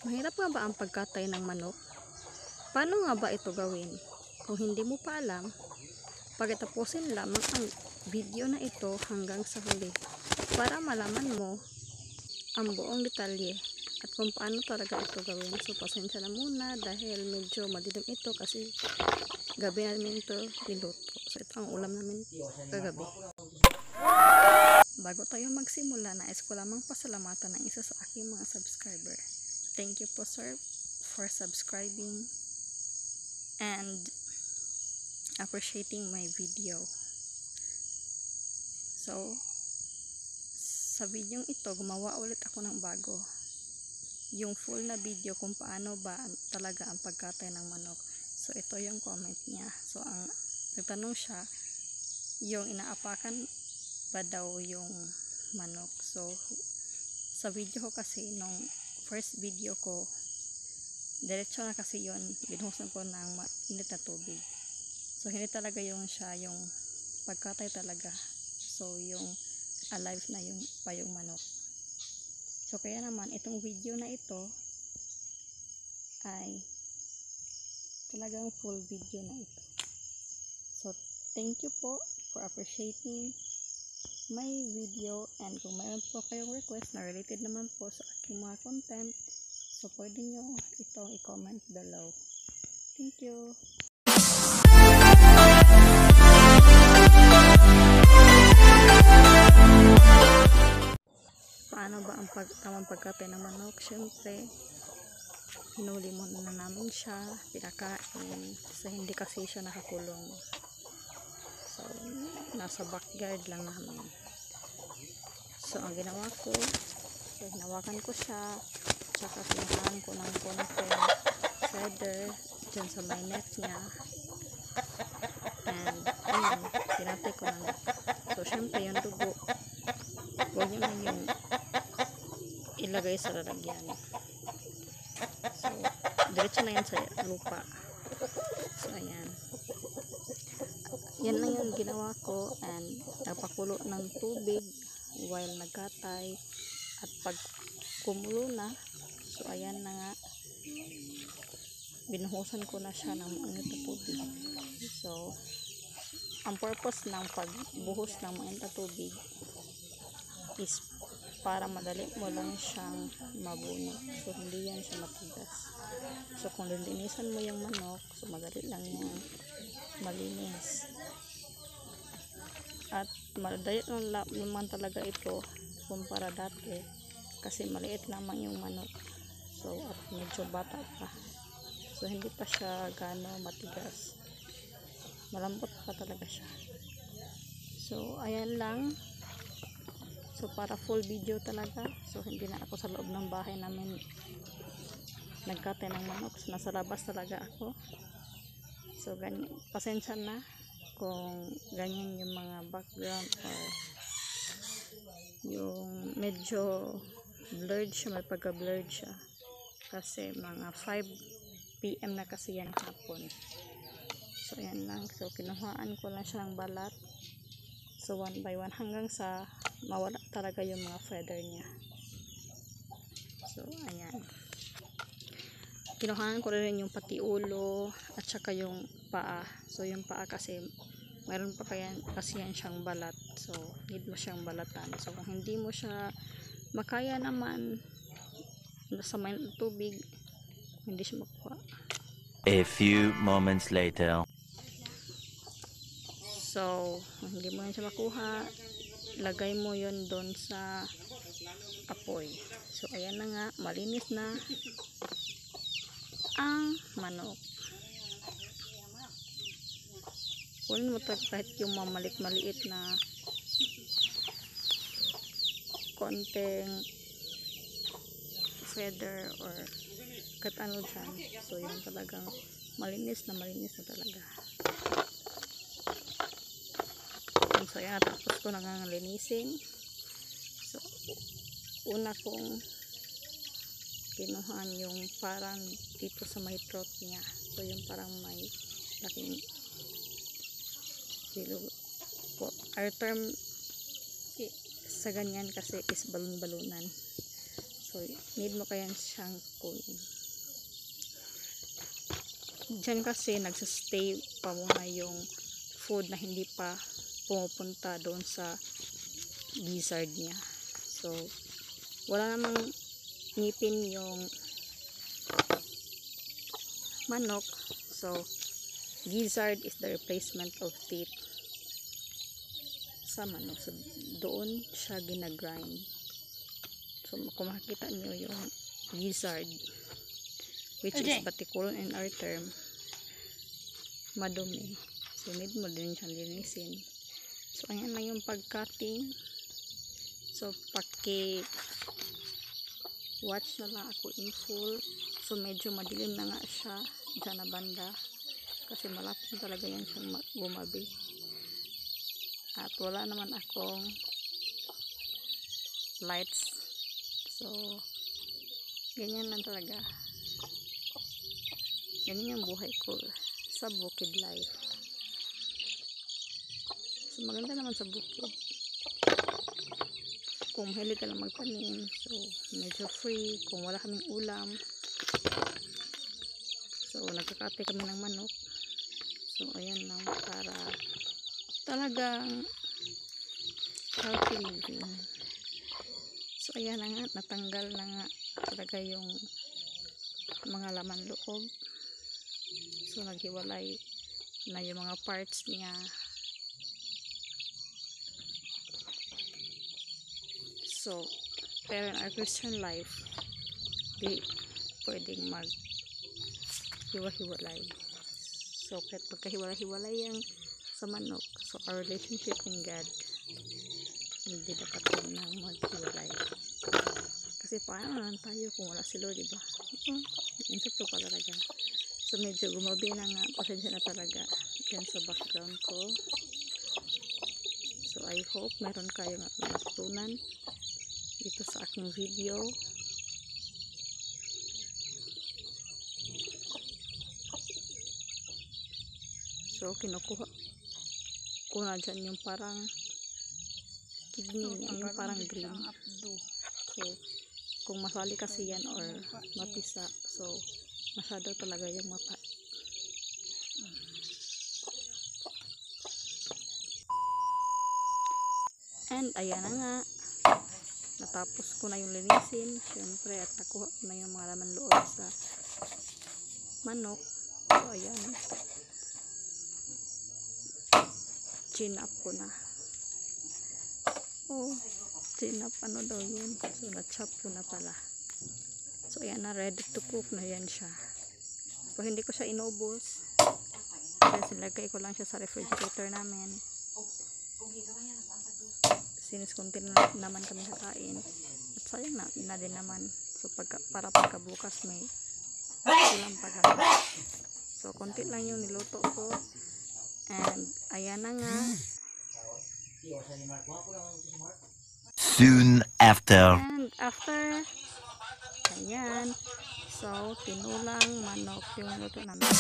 Mahirap nga ba ang pagkatay ng manok? Paano nga ba ito gawin? Kung hindi mo pa alam, pagkatapusin lamang ang video na ito hanggang sa huli para malaman mo ang buong detalye at kung paano talaga ito gawin. So pasensya na muna dahil medyo madilim ito kasi gabi namin ito niluto. So ito ang ulam namin kagabi. Bago tayo magsimula, nais ko lamang pasalamatan ng isa sa aking mga subscriber. Thank you po sir for subscribing and appreciating my video. So sa video ito, gumawa ulit ako ng bago. Yung full na video kung paano ba talaga ang pagkatay ng manok. So ito yung comment niya. So ang nagtanong siya, yung inaapakan ba daw yung manok. So sa video ko kasi, nung first video ko, diretso na kasi yon, binuhusan ko ng mainit na tubig. So hindi talaga yung siya yung pagkatay talaga. So yung alive na yung pa yung manok. So kaya naman itong video na ito ay talagang full video na ito. So thank you po for appreciating my video, and kung mayroon po kayong request na related naman po sa aking mga content, so pwede nyo itong i-comment below. Thank you. Paano ba ang tamang pagkatay ng manok? Syempre, hinuli muna na namin siya, pinakain, sa hindi kasi siya nakakulong. So, nasa backyard lang namin. So, ang ginawa ko, so, hinawakan ko siya, tsaka kinuhaan ko ng konting feather dyan sa may neck niya. And, ayun, pinatay ko na. So, syempre, yung dugo, huwag nyo na yung ilagay sa lalagyan. So, diretso na yan sa lupa. So, ayan. Yan lang yung ginawa ko, and napakulo ng tubig while nagkatay, at pag kumulo na, so ayan na nga, binuhusan ko na siya ng mainit na tubig. So ang purpose ng pagbuhos ng mainit na tubig is para madali mo lang siyang mabunot. So hindi yan siya matigas. So kung lilinisan mo yung manok, so madali lang yung malinis. At madali naman talaga ito kumpara dati kasi maliit lamang yung manok. So at medyo bata pa. So hindi pa siya gaano matigas. Malambot pa talaga siya. So ayan lang. So para full video talaga. So hindi na ako sa loob ng bahay namin nagkatay ng manok. So nasa labas talaga ako. So ganyan, pasensya na kung ganyan yung mga background or yung medyo blurred siya, may pagka-blurred siya kasi mga 5 PM na kasi yan hapon. So ayan lang. So kinuhaan ko lang siya ng balat, so one by one hanggang sa mawala talaga yung mga feather niya. So ayan, kinuhaan ko rin yung pati ulo at saka yung paa. So yung paa kasi mayroon pa kasi yan siyang balat, so need mo siyang balatan. So kung hindi mo siya makaya naman sa may tubig, hindi siya makuha. A few moments later. So kung hindi mo yan siya makuha, lagay mo yon doon sa apoy. So ayan na nga, malinis na ang manok. Kunin mo ito kahit yung maliit na konting feather or kahit ano dyan. So yun talagang malinis na talaga. So yan, tapos ko na nga linisin. So una kong kinuhan yung parang dito sa may throat niya. So yung parang may laking po. Our term sa ganyan kasi is balon-balunan. So, need mo kaya siyang kunin. Diyan kasi nagsastay pa muna yung food na hindi pa pumupunta doon sa gizzard niya. So, wala namang ngipin yung manok. So, gizzard is the replacement of teeth sa manok. So, doon siya ginagrind. So, kung makikita niyo yung gizzard, which is batikulon in our term, madumi. So, need mo din siyang linisin. So, ayan lang yung pag-cutting. So, watch na lang ako in full. So, medyo madilim na nga siya dyan na banda. Kasi malapit talaga yan siyang gumabi. At wala naman akong lights. So, ganyan lang talaga. Ganyan yung buhay ko sa bukid life. So, maganda naman sa bukid. Kung mahilig ka lang magpanim, so, medyo free. Kung wala kaming ulam, so, nagkakate kami ng manok. So, ayan lang para talagang healthy living. So, ayan na nga, natanggal na nga talaga yung mga laman loob. So, naghiwalay na yung mga parts niya. So, pero in our Christian life, di pwedeng mag-hiwa-hiwalay. So, kahit magkahiwalay-hiwalay yan sa manok, so our relationship in God, hindi dapat nang maghiwalay. Kasi paano naman tayo kung wala si Lord, diba? Insecto pa talaga. So, medyo gumabi na nga. Pasensya na talaga yan sa background ko. So, I hope meron kayong natutunan dito sa aking video. So, kinukuha ko na dyan yung parang kidney niya, yung parang green. So, kung masali kasi yan or mapisa, so, masyado talaga yung mapa. And, ayan na nga. Natapos ko na yung linisin. Siyempre, at nakuha ko na yung mga laman loob sa manok. So, ayan. Chin up ko na. Oh, chin up, ano daw yun? So, na-chop ko na pala. So, ayan na, ready to cook na yan siya. So, hindi ko siya inubos. Kasi nilagay ko lang siya sa refrigerator namin. Since konti naman kami kakain. At sayang na din naman. So, para pagkabukas may ulam pa kami. So, konti lang yung niluto ko. And, ayan na nga. Soon after. And after, ayan. So, tinulang manok yung luto namin.